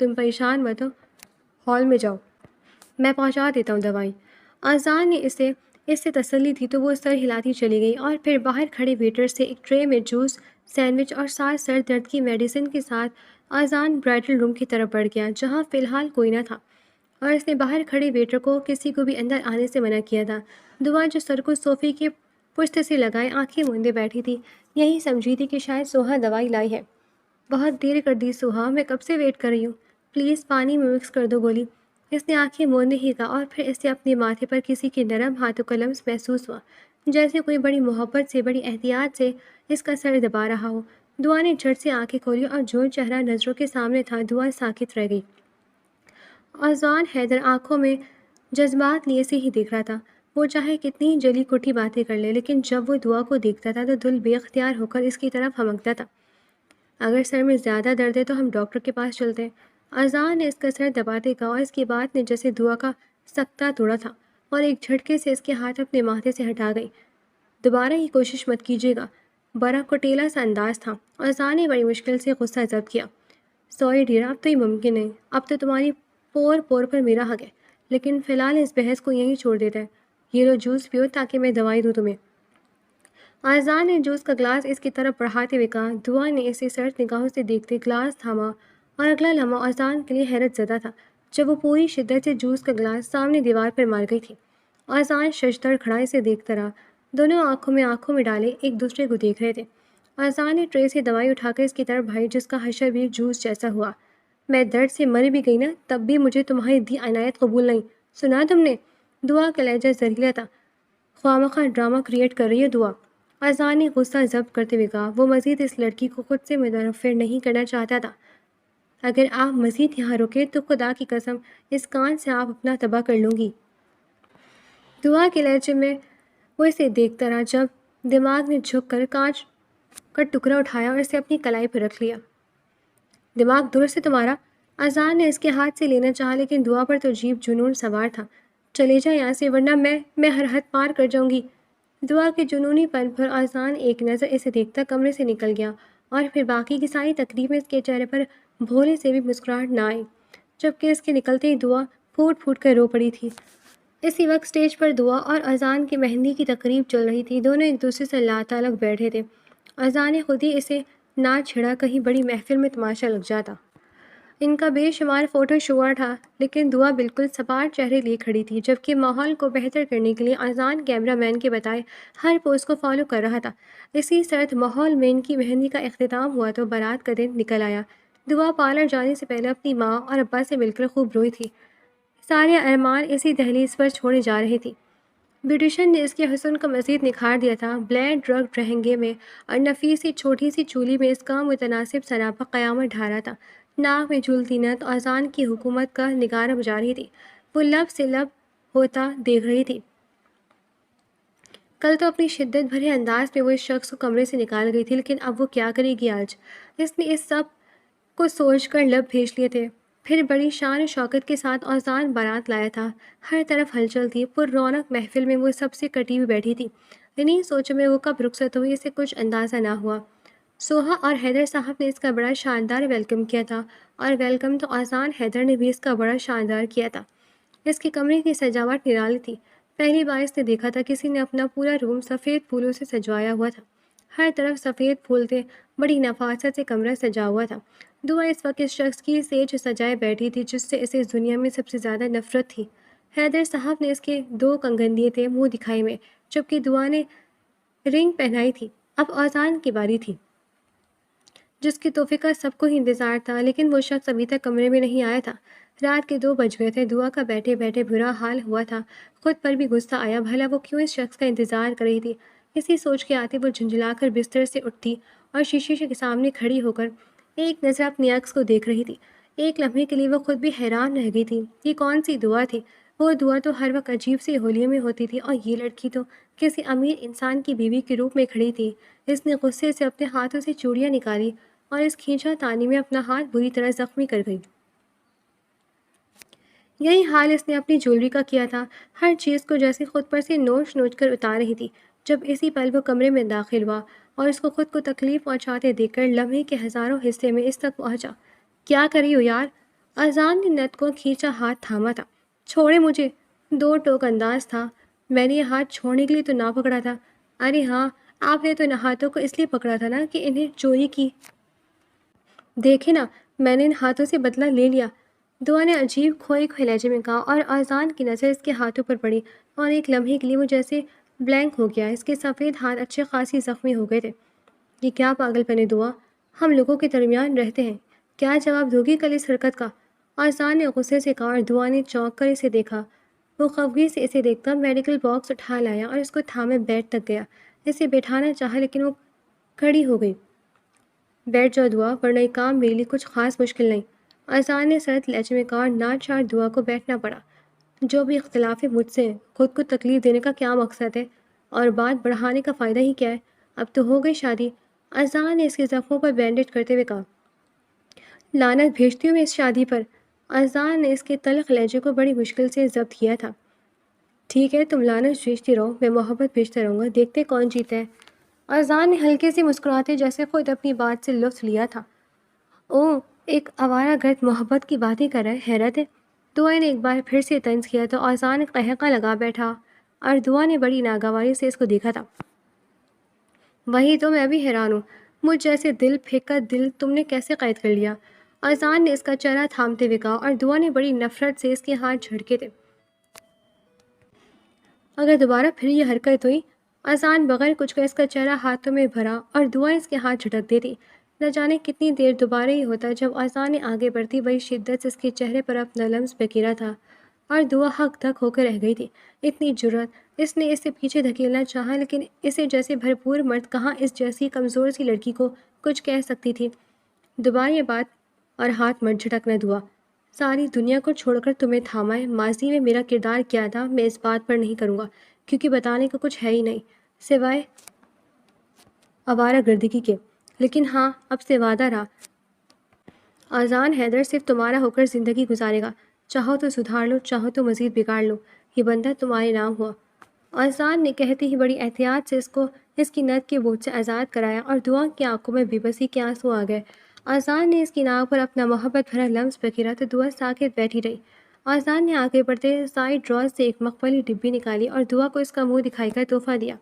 تم پریشان مت ہو، ہال میں جاؤ، میں پہنچا دیتا ہوں دوائی۔ اذان نے اس سے تسلی دی تو وہ سر ہلاتی چلی گئی اور پھر باہر کھڑے ویٹر سے ایک ٹرے میں جوس، سینڈوچ اور ساتھ سر درد کی میڈیسن کے ساتھ اذان برائڈل روم کی طرف بڑھ گیا جہاں فی الحال کوئی نہ تھا، اور اس نے باہر کھڑے ویٹر کو کسی کو بھی اندر آنے سے منع کیا تھا۔ دعا جو سر کو صوفے کے پشت سے لگائے آنکھیں موندے بیٹھی تھی، یہی سمجھی تھی کہ شاید سوہا دوائی لائی ہے۔ بہت دیر کر دی سوہا، میں کب سے ویٹ کر رہی ہوں، پلیز پانی میں مکس کر دو گولی۔ اس نے آنکھیں موندے ہی کہا اور پھر اس سے اپنے ماتھے پر کسی کے نرم ہاتھوں کا لمس محسوس ہوا، جیسے کوئی بڑی محبت سے بڑی احتیاط سے اس کا سر دبا رہا ہو۔ دعا نے جھٹ سے آنکھیں کھولی اور جو چہرہ نظروں کے سامنے تھا دعا ساکت رہ گئی۔ اذان حیدر آنکھوں میں جذبات لیے سے ہی دیکھ رہا تھا۔ وہ چاہے کتنی ہی جلی کٹھی باتیں کر لے، لیکن جب وہ دعا کو دیکھتا تھا تو دل بے اختیار ہو کر اس کی طرف ہمکتا تھا۔ اگر سر میں زیادہ درد ہے تو ہم ڈاکٹر کے پاس چلتے ہیں، اذان نے اس کا سر دباتے کہا، اور اس کی بات نے جیسے دعا کا سکتہ توڑا تھا اور ایک جھٹکے سے اس کے ہاتھ اپنے ماتھے سے ہٹا گئی۔ دوبارہ یہ کوشش مت کیجیے گا، بڑا کٹیلا سا انداز تھا۔ اذان نے بڑی مشکل سے غصہ ضبط کیا۔ سوری ڈیئر، اب تو یہ ممکن نہیں، اب تو تمہاری پور پور پر میرا حق ہے، لیکن فی الحال اس بحث کو یہیں چھوڑ دیتا ہے۔ یہ لو جوس پیو تاکہ میں دوائی دوں تمہیں۔ اذان نے جوس کا گلاس اس کی طرف بڑھاتے ہوئے کہا۔ دعا نے اسے سرد نگاہوں سے دیکھتے گلاس تھاما اور اگلا لمحہ اذان کے لیے حیرت زدہ تھا جب وہ پوری شدت سے جوس کا گلاس سامنے دیوار پر مار گئی تھی۔ اذان ششدر کھڑا اسے دیکھتا رہا، دونوں آنکھوں میں ڈالے ایک دوسرے کو دیکھ رہے تھے۔ اذان نے ٹرے سے دوائی اٹھا کر اس کی طرف بڑھائی جس کا حشر بھی جوس جیسا ہوا۔ میں درد سے مر بھی گئی نا تب بھی مجھے تمہاری دی عنایت قبول نہیں، سنا تم نے؟ دعا کا لہجہ زہریلا تھا۔ خواہ ڈرامہ کریٹ کر رہی ہے دعا، اذان نے غصہ ضبط کرتے ہوئے کہا۔ وہ مزید اس لڑکی کو خود سے متنفر نہیں کرنا چاہتا تھا۔ اگر آپ مزید یہاں رکے تو خدا کی قسم اس کان سے آپ اپنا تباہ کر لوں گی۔ دعا کے لہجے میں وہ اسے دیکھتا رہا جب دماغ نے جھک کر کانچ کا ٹکڑا اٹھایا اور اسے اپنی کلائی پر رکھ لیا۔ دماغ درست ہے تمہارا؟ اذان نے اس کے ہاتھ سے لینا چاہا لیکن دعا پر تو عجیب جنون سوار تھا۔ چلے جا یہاں سے ورنہ میں ہر حد پار کر جاؤں گی۔ دعا کے جنونی پن پر اذان ایک نظر اسے دیکھتا کمرے سے نکل گیا اور پھر باقی کی ساری تقریب میں اس کے چہرے پر بھولے سے بھی مسکراہٹ نہ آئی، جبکہ اس کے نکلتے ہی دعا پھوٹ پھوٹ کر رو پڑی تھی۔ اسی وقت اسٹیج پر دعا اور اذان کی مہندی کی تقریب چل رہی تھی۔ دونوں ایک دوسرے سے لا تعلق بیٹھے تھے۔ اذان نے خود ہی اسے نہ چھڑا، کہیں بڑی محفل میں تماشا لگ جاتا۔ ان کا بے شمار فوٹو شوٹ تھا، لیکن دعا بالکل سپاٹ چہرے لیے کھڑی تھی، جبکہ ماحول کو بہتر کرنے کے لیے اذان کیمرہ مین کے بتائے ہر پوز کو فالو کر رہا تھا۔ اسی سرد ماحول میں ان کی مہندی کا اختتام ہوا تو بارات کا دن نکل آیا۔ دعا پارلر جانے سے پہلے اپنی ماں اور ابا سے مل کر خوب روئی تھی۔ سارے ارمان اسی دہلیز پر چھوڑے جا رہے تھے۔ بیوٹیشن نے اس کے حسن کو مزید نکھار دیا تھا۔ بلیڈ رگ لہنگے میں اور نفیس سی چھوٹی سی چولی میں اس کا متناسب سراپا قیامت ڈھا رہا تھا۔ ناک میں جھولتی نت اذان کی حکومت کا نگارہ بجا رہی تھی۔ وہ لب سے لب ہوتا دیکھ رہی تھی۔ کل تو اپنی شدت بھرے انداز میں وہ اس شخص کو کمرے سے نکال گئی تھی، لیکن اب وہ کیا کرے گی آج؟ اس نے اس سب کو سوچ کر لب بھیج لیے تھے۔ پھر بڑی شان و شوکت کے ساتھ اذان بارات لایا تھا۔ ہر طرف ہلچل تھی۔ پر رونق محفل میں وہ سب سے کٹی ہوئی بیٹھی تھی۔ انہیں سوچوں میں وہ کب رخصت ہوئی اسے کچھ اندازہ نہ ہوا۔ سوہا اور حیدر صاحب نے اس کا بڑا شاندار ویلکم کیا تھا، اور ویلکم تو اذان حیدر نے بھی اس کا بڑا شاندار کیا تھا۔ اس کے کمرے کی سجاوٹ نرالی تھی۔ پہلی بار اس نے دیکھا تھا کسی نے اپنا پورا روم سفید پھولوں سے سجوایا ہوا تھا۔ ہر طرف سفید پھول تھے۔ بڑی نفاست سے کمرہ سجا ہوا تھا۔ دعا اس وقت اس شخص کی سیج سجائے بیٹھی تھی جس سے اسے اس دنیا میں سب سے زیادہ نفرت تھی۔ حیدر صاحب نے اس کے 2 کنگن دیے تھے منہ دکھائی میں، جبکہ دعا نے رنگ پہنائی تھی۔ اب اذان کی باری تھی، جس کے تحفے کا سب کو ہی انتظار تھا، لیکن وہ شخص ابھی تک کمرے میں نہیں آیا تھا۔ رات کے 2 بج گئے تھے۔ دعا کا بیٹھے بیٹھے برا حال ہوا تھا۔ خود پر بھی غصہ آیا، بھلا وہ کیوں اس شخص کا انتظار کر رہی تھی؟ اسی سوچ کے آتے وہ جھنجھلا کر بستر سے اٹھتی اور شیشے کے سامنے کھڑی ہو کر ایک نظر اپنی عکس کو دیکھ رہی تھی۔ ایک لمحے کے لیے وہ خود بھی حیران رہ گئی تھی۔ یہ کون سی دعا تھی؟ وہ دعا تو ہر وقت عجیب سی ہولیوں میں ہوتی تھی، اور یہ لڑکی تو کسی امیر انسان کی بیوی کے روپ میں کھڑی تھی۔ اس نے غصے سے اپنے ہاتھوں سے چوڑیاں نکالی اور اس کھینچا تانی میں اپنا ہاتھ بری طرح زخمی کر گئی۔ یہی حال اس نے اپنی جولری کا کیا تھا، ہر چیز کو جیسے خود پر سے نوچ نوچ کر اتار رہی تھی۔ جب اسی پل وہ کمرے میں داخل ہوا اور اس کو خود کو تکلیف پہنچاتے دیکھ کر لمحے کے ہزاروں حصے میں اس تک پہنچا۔ کیا کر رہی ہو یار؟ اذان نے نت کو کھینچا ہاتھ تھاما تھا۔ چھوڑے مجھے۔ 2 ٹوک انداز تھا۔ میں نے یہ ہاتھ چھوڑنے کے لیے تو نہ پکڑا تھا۔ ارے ہاں، آپ نے تو ان ہاتھوں کو اس لیے پکڑا تھا نا کہ انہیں چوری کی۔ دیکھے نا، میں نے ان ہاتھوں سے بدلہ لے لیا۔ دعا نے عجیب کھوئے کھوئے لہجے میں کہا، اور اذان کی نظر اس کے ہاتھوں پر پڑی اور ایک لمحے کے لیے وہ جیسے بلینک ہو گیا۔ اس کے سفید ہاتھ اچھے خاصی زخمی ہو گئے تھے۔ یہ کیا پاگل پنے دعا؟ ہم لوگوں کے درمیان رہتے ہیں، کیا جواب دو گی کل اس حرکت کا؟ اذان نے غصے سے کہا، اور دعا نے چونک کر اسے دیکھا۔ وہ خفگی سے اسے دیکھتا میڈیکل باکس اٹھا لایا اور اس کو تھامے بیڈ تک گیا۔ اسے بٹھانا چاہا لیکن وہ کھڑی ہو گئی۔ بیٹھ جاؤ دعا، ورنہ یہ کام میرے لیے کچھ خاص مشکل نہیں، اذان نے سرد لہجے میں کہا، اور ناچار دعا کو بیٹھنا پڑا۔ جو بھی اختلاف ہے مجھ سے، خود کو تکلیف دینے کا کیا مقصد ہے، اور بات بڑھانے کا فائدہ ہی کیا ہے؟ اب تو ہو گئی شادی۔ اذان نے اس کے زخموں پر بینڈیج کرتے ہوئے کہا۔ لعنت بھیجتی ہوں میں اس شادی پر۔ اذان نے اس کے تلخ لہجے کو بڑی مشکل سے ضبط کیا تھا۔ ٹھیک ہے، تم لعنت بھیجتی رہو، میں محبت بھیجتا رہوں گا، دیکھتے کون جیتا ہے۔ اذان نے ہلکے سے مسکراتے جیسے خود اپنی بات سے لطف لیا تھا۔ اوہ، ایک آوارہ گرد محبت کی باتیں کر رہا ہے، حیرت ہے۔ دعا نے ایک بار پھر سے طنز کیا تو اذان قہقہ لگا بیٹھا، اور دعا نے بڑی ناگواری سے اس کو دیکھا تھا۔ وہی تو میں بھی حیران ہوں، مجھ جیسے دل پھینکا دل تم نے کیسے قید کر لیا؟ اذان نے اس کا چہرہ تھامتے ہوئے کہا، اور دعا نے بڑی نفرت سے اس کے ہاتھ جھڑکے تھے۔ اگر دوبارہ پھر یہ حرکت ہوئی۔ اذان بغیر کچھ کا اس کا چہرہ ہاتھوں میں بھرا اور دعا اس کے ہاتھ جھٹک دیتی۔ نہ جانے کتنی دیر دوبارہ ہی ہوتا جب اذان نے آگے بڑھتی بڑی شدت سے اس کے چہرے پر اپنا لمس بکیرا تھا، اور دعا ہک دھک ہو کر رہ گئی تھی۔ اتنی جرأت! اس نے اسے پیچھے دھکیلنا چاہا، لیکن اسے جیسے بھرپور مرد کہاں اس جیسی کمزور سی لڑکی کو کچھ کہہ سکتی تھی۔ دوبارہ یہ بات اور ہاتھ مت جھٹکنا دعا، ساری دنیا کو چھوڑ کر تمہیں تھاما ہے۔ ماضی میں میرا کردار کیا تھا میں اس بات پر نہیں کروں گا، کیونکہ بتانے کو کچھ ہے ہی نہیں سوائے آوارہ گردگی کے، لیکن ہاں، اب سے وعدہ رہا، اذان حیدر صرف تمہارا ہو کر زندگی گزارے گا، چاہو تو سدھار لو، چاہو تو مزید بگاڑ لو، یہ بندہ تمہارے نام ہوا۔ اذان نے کہتے ہی بڑی احتیاط سے اس کو اس کی نت کے بوجھ سے آزاد کرایا، اور دعا کی آنکھوں میں بے بسی کے آنسو آ گئے۔ اذان نے اس کی ناک پر اپنا محبت بھرا لمس بکھیرا تو دعا ساکت بیٹھی رہی۔ آزان نے آگے بڑھتے سائڈ ڈرا سے ایک مخملی ڈبی نکالی اور دعا کو اس کا منہ دکھائی کر تحفہ دیا۔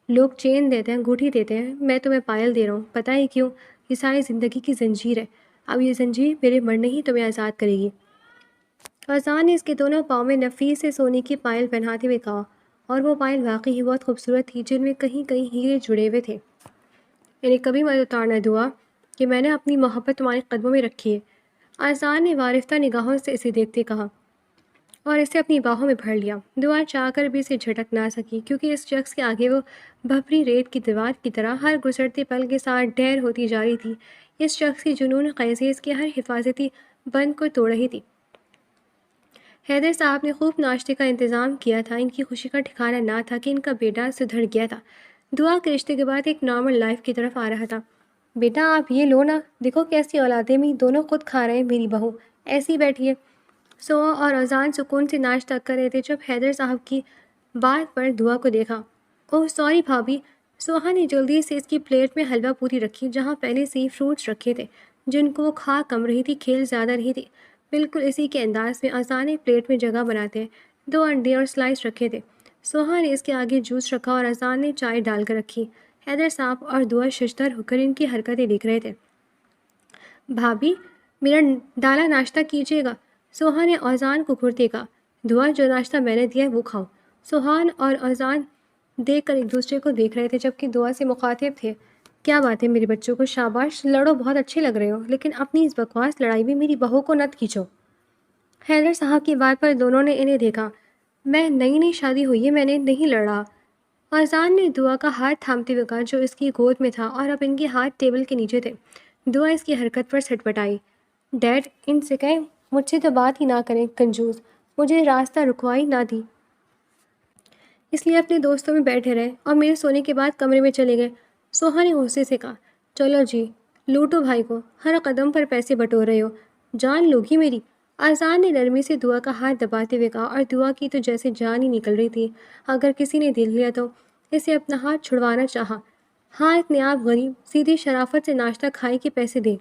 لوگ چین دیتے ہیں، انگوٹھی دیتے ہیں، میں تمہیں پائل دے رہا ہوں، پتہ ہے کیوں؟ یہ ساری زندگی کی زنجیر ہے، اب یہ زنجیر میرے مرنے ہی تمہیں آزاد کرے گی۔ آزان نے اس کے دونوں پاؤں میں نفیس سے سونے کی پائل پہناتے ہوئے کہا، اور وہ پائل واقعی ہی بہت خوبصورت تھی، جن میں کہیں کہیں ہیرے جڑے ہوئے تھے۔ انہیں کبھی مت اتارنا دعا، کہ میں نے اپنی محبت تمہارے قدموں میں رکھی ہے۔ آزان نے وارفتہ نگاہوں سے اسے دیکھتے کہا اور اسے اپنی باہوں میں بھر لیا۔ دعا چاہ کر بھی اسے جھٹک نہ سکی، کیونکہ اس شخص کے آگے وہ بھپری ریت کی دیوار کی طرح ہر گزرتے پل کے ساتھ ڈھیر ہوتی جا رہی تھی۔ اس شخص کی جنون خیزی اس کے ہر حفاظتی بند کو توڑ رہی تھی۔ حیدر صاحب نے خوب ناشتے کا انتظام کیا تھا، ان کی خوشی کا ٹھکانہ نہ تھا کہ ان کا بیٹا سدھر گیا تھا، دعا کے رشتے کے بعد ایک نارمل لائف کی طرف آ رہا تھا۔ بیٹا آپ یہ لو نا، دیکھو کیسی اولادیں بھی، دونوں خود کھا رہے ہیں، میری بہو ایسی بیٹھی ہے۔ سوہا اور اذان سکون سے ناشتہ کر رہے تھے جب حیدر صاحب کی بات پر دعا کو دیکھا۔ اوہ سوری بھابھی، سوہا نے جلدی سے اس کی پلیٹ میں حلوہ پوری رکھی جہاں پہلے سے ہی فروٹس رکھے تھے جن کو وہ کھا کم رہی تھی، کھیل زیادہ رہی تھی۔ بالکل اسی کے انداز میں اذان نے پلیٹ میں جگہ بناتے 2 انڈے اور سلائس رکھے تھے۔ سوہا نے اس کے آگے جوس رکھا اور اذان نے چائے ڈال کر رکھی۔ حیدر صاحب اور دعا ششدر ہو کر ان کی حرکتیں دیکھ رہے تھے۔ بھابھی میرا ڈالا ناشتہ کیجیے گا، سوہا نے اذان کو گھرتے کہا۔ دعا جو ناشتہ میں نے دیا ہے وہ کھاؤ۔ سوہان اور اذان دیکھ کر ایک دوسرے کو دیکھ رہے تھے جبکہ دعا سے مخاطب تھے۔ کیا بات ہے میرے بچوں کو، شاباش، لڑو، بہت اچھے لگ رہے ہو، لیکن اپنی اس بکواس لڑائی میں میری بہو کو نت کھینچو۔ حیدر صاحب کی بات پر دونوں نے انہیں دیکھا۔ میں نئی شادی ہوئی ہے، میں نے نہیں لڑ رہا۔ اذان نے دعا کا ہاتھ تھامتے ہوئے کہا جو اس کی گود میں تھا اور اب ان کے ہاتھ ٹیبل کے نیچے تھے۔ دعا اس کی حرکت پر سٹپٹائی۔ ڈیڈ ان سے کہیں مجھ سے تو بات ہی نہ کریں، کنجوس، مجھے راستہ رکوائی نہ دی، اس لیے اپنے دوستوں میں بیٹھے رہے اور میرے سونے کے بعد کمرے میں چلے گئے۔ سوہا نے غصے سے کہا، چلو جی، لوٹو بھائی کو، ہر قدم پر پیسے بٹور رہے ہو، جان لوگی میری۔ اذان نے نرمی سے دعا کا ہاتھ دباتے ہوئے کہا، اور دعا کی تو جیسے جان ہی نکل رہی تھی۔ اگر کسی نے دیکھ لیا تو اسے اپنا ہاتھ چھڑوانا چاہا۔ ہاں اتنے آپ غریب، سیدھی شرافت سے ناشتہ کھائی کے پیسے دے،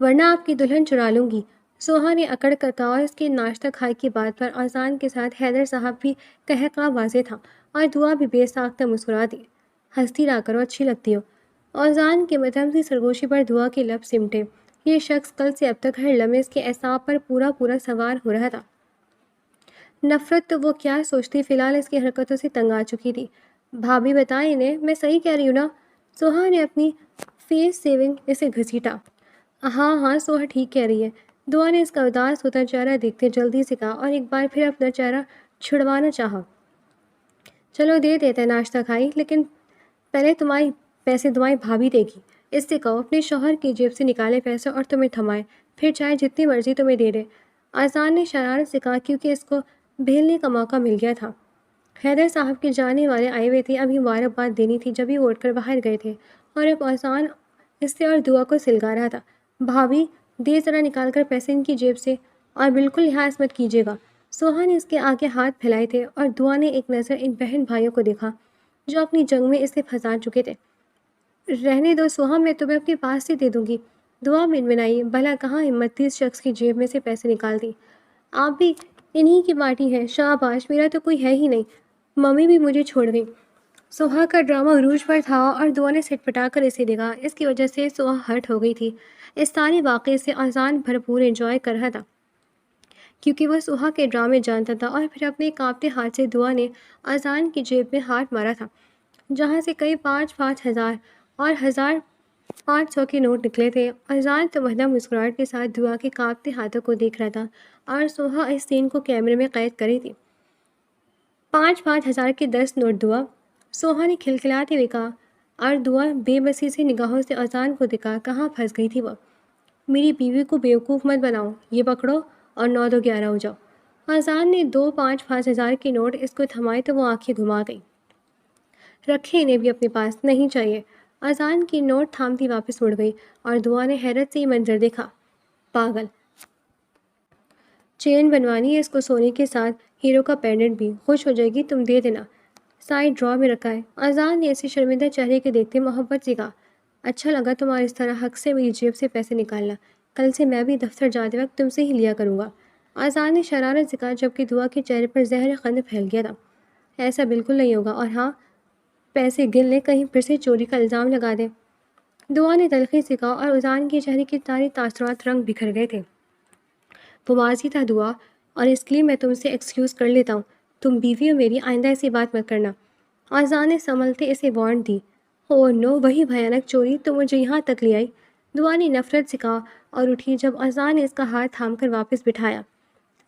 ورنہ آپ کی دلہن چرا لوں گی۔ سوہا نے اکڑ کر کہا اور اس کے ناشتہ کھائی کی بات پر اذان کے ساتھ حیدر صاحب بھی قہقہ واضح تھا اور دعا بھی بے ساختہ مسکرا دی۔ ہنستی رہا کرو، اچھی لگتی ہو۔ اذان کے مدھم سی سرگوشی پر دعا کے لب سمٹے۔ یہ شخص کل سے اب تک ہر لمحے اس کے اعصاب پر پورا سوار ہو رہا تھا۔ نفرت تو وہ کیا سوچتی، فی الحال اس کی حرکتوں سے تنگ آ چکی تھی۔ بھابھی بتائیں انہیں، میں صحیح کہہ رہی ہوں نا؟ سوہا نے اپنی فیس سیونگ اسے گھسیٹا۔ ہاں سوہا ٹھیک کہہ رہی ہے، دعا نے اس کا اداس ہوتا چہرہ دیکھتے جلدی سے کہا اور ایک بار پھر اپنا چہرہ چھڑوانا چاہا۔ چلو دے دیتے ہیں ناشتہ کھائی، لیکن پہلے تمہاری پیسے تمہاری بھابھی دے گی۔ اس سے کہو اپنے شوہر کی جیب سے نکالے پیسے اور تمہیں تھمائے، پھر چاہے جتنی مرضی تمہیں دے دے۔ اذان نے شرارت سے کہا کیونکہ اس کو بھیلنے کا موقع مل گیا تھا۔ حیدر صاحب کے جانے والے آئے ہوئے تھے، ابھی مبارکباد دینی تھی جبھی وہ اٹھ کر باہر گئے تھے اور اب اذان اس سے اور دعا کو سلگا رہا تھا۔ بھابھی دے ذرا نکال کر پیسے ان کی جیب سے، اور بالکل لحاظ مت کیجیے گا۔ سوہا نے اس کے آگے ہاتھ پھیلائے تھے اور دعا نے ایک نظر ان بہن بھائیوں کو دیکھا جو اپنی جنگ میں اسے پھنسا چکے تھے۔ رہنے دو سوہا، میں تمہیں اپنے پاس سے دے دوں گی۔ دعا منمنائی، بھلا کہاں ہمت تھی اس شخص کی جیب میں سے پیسے نکال دی۔ آپ بھی انہی کی پارٹی ہیں، شاباش، میرا تو کوئی ہے ہی نہیں، ممی بھی مجھے چھوڑ گئی۔ سوہا کا ڈرامہ عروج پر تھا اور دعا نے سٹپٹا کر اسے دیکھا۔ اس کی وجہ سے سوہا ہرٹ ہو گئی تھی۔ اس سارے واقعے سے اذان بھرپور انجوائے کر رہا تھا کیونکہ وہ سوہا کے ڈرامے جانتا تھا، اور پھر اپنے کانپتے ہاتھ سے دعا نے اذان کی جیب میں ہاتھ مارا تھا جہاں سے کئی 5,000 اور 1,500 کے نوٹ نکلے تھے۔ اذان تو مہدم مسکراہٹ کے ساتھ دعا کے کانپتے ہاتھوں کو دیکھ رہا تھا اور سوہا اس سین کو کیمرے میں قید کر رہی تھی۔ 5,000 کے 10 نوٹ دعا، سوہا نے کھلکھلاتے ہوئے کہا، اور دعا بے بسی سے نگاہوں سے اذان کو دکھا۔ کہاں پھنس گئی تھی وہ؟ میری بیوی کو بیوقوف مت بناؤ، یہ پکڑو اور 9 2 11 ہو جاؤ۔ اذان نے 5,000 کے نوٹ اس کو تھمائے تو وہ آنکھیں گھما گئی۔ رکھے انہیں بھی اپنے پاس، نہیں چاہیے۔ اذان کی نوٹ تھامتی واپس مڑ گئی اور دعا نے حیرت سے یہ منظر دیکھا۔ پاگل، چین بنوانی ہے اس کو سونے کے ساتھ، ہیرو کا پینڈنٹ بھی، خوش ہو جائے گی، تم دے دینا، سائڈ ڈرا میں رکھا ہے۔ اذان نے اسے شرمندہ چہرے کے دیکھتے محبت سے کہا، اچھا لگا تمہارا اس طرح حق سے میری جیب سے پیسے نکالنا، کل سے میں بھی دفتر جاتے وقت تم سے ہی لیا کروں گا۔ آذان نے شرارت سے کہا جبکہ دعا کے چہرے پر زہر خند پھیل گیا تھا۔ ایسا بالکل نہیں ہوگا، اور ہاں، پیسے گن لے، کہیں پھر سے چوری کا الزام لگا دے۔ دعا نے تلخی سے کہا اور اذان کے چہرے کے سارے تاثرات رنگ بکھر گئے تھے۔ وہ ماضی تھا دعا، اور اس کے لیے میں تم سے ایکسکیوز کر لیتا ہوں۔ تم بیوی ہو میری، آئندہ ایسی بات مت کرنا۔ آذان نے سنبھلتے اسے وارنٹ دی۔ او نو، وہی بھیانک چوری تو مجھے یہاں تک لے آئی۔ دعا نے نفرت سے کہا اور اٹھی جب آذان نے اس کا ہاتھ تھام کر واپس بٹھایا۔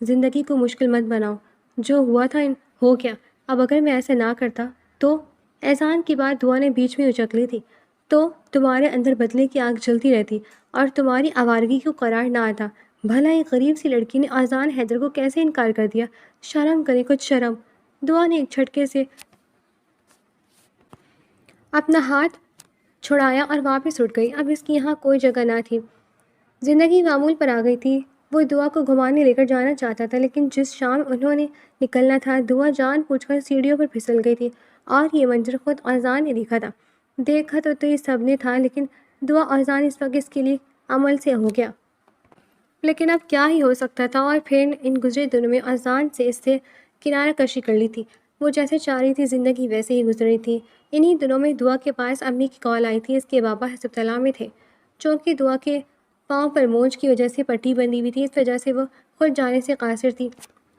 زندگی کو مشکل مت بناؤ، جو ہوا تھا ہو گیا۔ اب اگر میں ایسا نہ کرتا تو… اذان کی بات دعا نے بیچ میں اچک لی تھی۔ تو تمہارے اندر بدلے کی آگ جلتی رہتی اور تمہاری آوارگی کو قرار نہ آتا۔ بھلا ایک غریب سی لڑکی نے آذان حیدر کو کیسے انکار کر دیا؟ شرم کرے، کچھ شرم۔ دعا نے ایک جھٹکے سے اپنا ہاتھ چھڑایا اور واپس اٹھ گئی۔ اب اس کی یہاں کوئی جگہ نہ تھی۔ زندگی معمول پر آ گئی تھی۔ وہ دعا کو گھمانے لے کر جانا چاہتا تھا، لیکن جس شام انہوں نے نکلنا تھا، دعا جان بوجھ کر سیڑھیوں پر پھسل گئی تھی، اور یہ منظر خود آذان نے دیکھا تھا۔ دیکھا تو یہ سب نے تھا، لیکن دعا آذان اس وقت اس کے لیے عمل سے ہو گیا۔ لیکن اب کیا ہی ہو سکتا تھا، اور پھر ان گزرے دنوں میں آذان سے اس سے کنارہ کشی کر لی تھی۔ وہ جیسے چاہ رہی تھی زندگی ویسے ہی گزر رہی تھی۔ انہی دنوں میں دعا کے پاس امی کی کال آئی تھی۔ اس کے بابا ہسپتال میں تھے، چونکہ دعا کے پاؤں پر موچ کی وجہ سے پٹی بندھی ہوئی تھی، اس وجہ سے وہ خود جانے سے قاصر تھی۔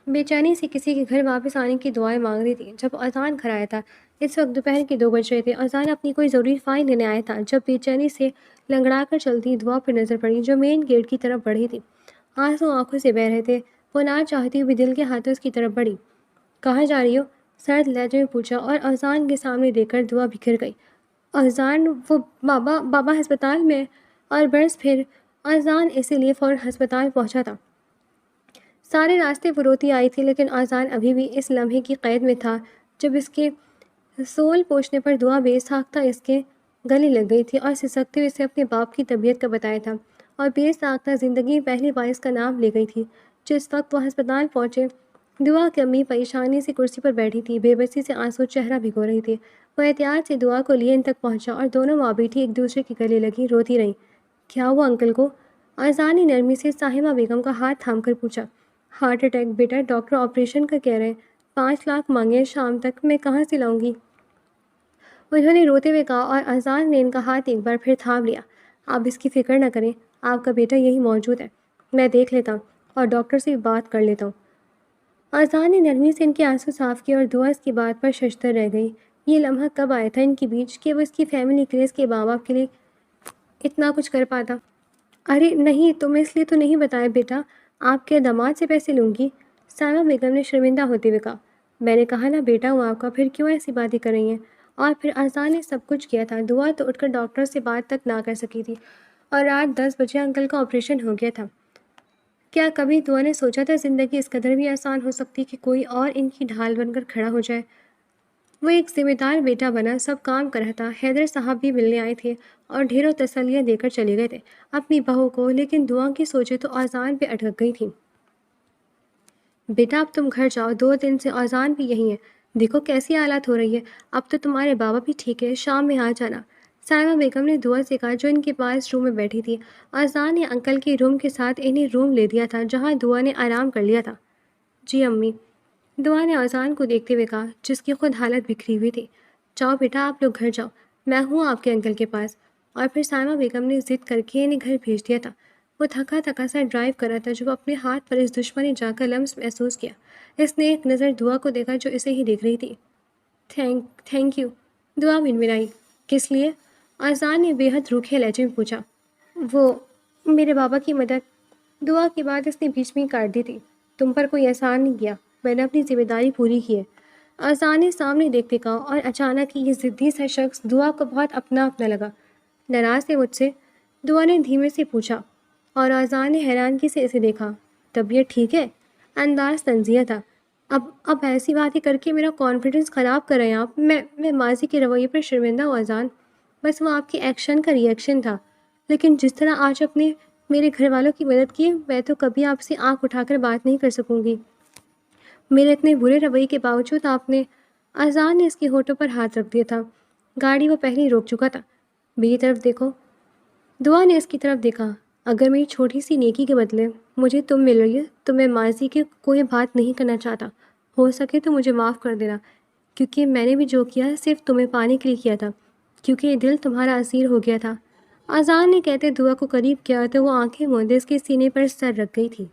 بے چینی سے کسی کے گھر واپس آنے کی دعائیں مانگ رہی تھی جب اذان گھر آیا تھا۔ اس وقت دوپہر کے 2 بج رہے تھے۔ اذان اپنی کوئی ضروری فائل لینے آیا تھا جب بے چینی سے لنگڑا کر چلتی دعا پر نظر پڑی، جو مین گیٹ کی طرف بڑھی تھی۔ آنسو آنکھوں سے بہہ رہے تھے۔ وہ نہ چاہتی ہوئی دل کے ہاتھوں اس کی طرف بڑھی۔ کہاں جا رہی ہو؟ سرد لہجے میں پوچھا، اور اذان کے سامنے دیکھ کر دعا بکھر گئی۔ اذان، وہ بابا ہسپتال میں… اور برس پھر اذان اسی لیے فوراً ہسپتال پہنچا تھا۔ سارے راستے وہ روتی آئی تھی، لیکن اذان ابھی بھی اس لمحے کی قید میں تھا جب اس کے سول پوچھنے پر دعا بے ساختہ اس کے گلے لگ گئی تھی اور سسکتے ہوئے اسے اپنے باپ کی طبیعت کا بتایا تھا، اور بے ساختہ زندگی میں پہلی بار اس کا نام لے گئی تھی۔ جس وقت وہ ہسپتال پہنچے، دعا کی امی پریشانی سے کرسی پر بیٹھی تھی، بے بسی سے آنسو چہرہ بھگو رہی تھی۔ وہ احتیاط سے دعا کو لیے ان تک پہنچا، اور دونوں ماں بیٹی ایک دوسرے کے گلے لگی روتی رہیں۔ کیا ہوا انکل کو؟ اذان نے نرمی سے صاحبہ بیگم کا ہاتھ تھام کر پوچھا۔ ہارٹ اٹیک بیٹا، ڈاکٹر آپریشن کا کہہ رہے ہیں، 5 لاکھ مانگے ہیں شام تک، میں کہاں سے لاؤں گی؟ انہوں نے روتے ہوئے کہا، اور اذان نے ان کا ہاتھ ایک بار پھر تھام لیا۔ آپ اس کی فکر نہ کریں، آپ کا بیٹا یہی موجود ہے، میں دیکھ لیتا ہوں اور ڈاکٹر سے بات کر لیتا ہوں۔ اذان نے نرمی سے ان کے آنسو صاف کیے، اور دعا اس کی بات پر ششدر رہ گئی۔ یہ لمحہ کب آیا تھا ان کے بیچ کہ وہ اس کی فیملی کے لیے، اس کے ماں باپ کے لیے اتنا کچھ کر پاتا؟ ارے نہیں، تم اس لیے تو نہیں بتایا بیٹا، آپ کے داماد سے پیسے لوں گی؟ سائمہ بیگم نے شرمندہ ہوتے ہوئے کہا۔ میں نے کہا نا بیٹا ہوں آپ کا، پھر کیوں ایسی باتیں کر رہی ہیں؟ اور پھر اذان نے سب کچھ کیا تھا۔ دعا تو اٹھ کر ڈاکٹر سے بات تک نہ کر سکی تھی، اور رات 10 بجے انکل کا آپریشن ہو گیا تھا۔ کیا کبھی دعا نے سوچا تھا زندگی اس قدر بھی آسان ہو سکتی کہ کوئی اور ان کی ڈھال بن کر کھڑا ہو جائے؟ وہ ایک ذمہ دار بیٹا بنا، سب کام کر رہا تھا۔ حیدر صاحب بھی ملنے آئے تھے اور ڈھیروں تسلیاں دے کر چلے گئے تھے اپنی بہو کو، لیکن دعا کی سوچیں تو اذان پہ اٹک گئی تھیں۔ بیٹا اب تم گھر جاؤ، 2 دن سے اذان بھی یہی ہے، دیکھو کیسی حالت ہو رہی ہے۔ اب تو تمہارے بابا بھی ٹھیک ہے، شام میں آ جانا، سائمہ بیگم نے دعا سے کہا، جو ان کے پاس روم میں بیٹھی تھی۔ اذان نے انکل کے روم کے ساتھ انہیں روم لے دیا تھا جہاں دعا نے آرام کر لیا تھا۔ جی امی، دعا نے اذان کو دیکھتے ہوئے کہا، جس کی خود حالت بکھری ہوئی تھی۔ جاؤ بیٹا، آپ لوگ گھر جاؤ، میں ہوں آپ کے انکل کے پاس۔ اور پھر سائمہ بیگم نے ضد کر کے انہیں گھر بھیج دیا تھا۔ وہ تھکا تھکا سا ڈرائیو کر رہا تھا جب اپنے ہاتھ پر اس دشمنی جا کر لمس محسوس کیا۔ اس نے ایک نظر دعا کو دیکھا جو اسے ہی دیکھ رہی تھی۔ تھینک یو، دعا منمنائی۔ کس لیے؟ اذان نے بے حد روکھے لہجے میں پوچھا۔ وہ میرے بابا کی مدد۔ دعا کی بات اس نے بیچ میں ہی کاٹ دی تھی۔ تم پر کوئی احسان نہیں کیا، میں نے اپنی ذمہ داری پوری کی ہے، اذان نے سامنے دیکھتے کہا، اور اچانک یہ ضدی سا شخص دعا کو بہت اپنا لگا۔ ناراض ہے مجھ سے؟ دعا نے دھیمے سے پوچھا، اور اذان نے حیرانگی سے اسے دیکھا۔ طبیعت ٹھیک ہے؟ انداز تنزیہ تھا۔ اب ایسی باتیں کر کے میرا کانفیڈنس خراب کر رہے ہیں آپ۔ میں ماضی کے رویے پر شرمندہ ہوں اذان، بس وہ آپ کے ایکشن کا ری ایکشن تھا، لیکن جس طرح آج اپنے میرے گھر والوں کی مدد کی، میں تو کبھی آپ سے آنکھ اٹھا کر بات نہیں کر سکوں گی۔ میرے اتنے برے رویے کے باوجود آپ نے… اذان نے اس کے ہونٹوں پر ہاتھ رکھ دیا تھا۔ گاڑی وہ پہلے ہی روک چکا تھا۔ میری طرف دیکھو، دعا نے اس کی طرف دیکھا۔ اگر میری چھوٹی سی نیکی کے بدلے مجھے تم مل رہی ہے تو میں ماضی کی کوئی بات نہیں کرنا چاہتا. ہو سکے تو مجھے معاف کر دینا، کیونکہ میں نے بھی جو کیا ہے صرف تمہیں پانے کے لیے کیا تھا، کیونکہ یہ دل تمہارا اسیر ہو گیا تھا. آذان نے کہتے دعا کو قریب کیا تو وہ آنکھیں موندے اس کے سینے پر سر رکھ گئی تھی.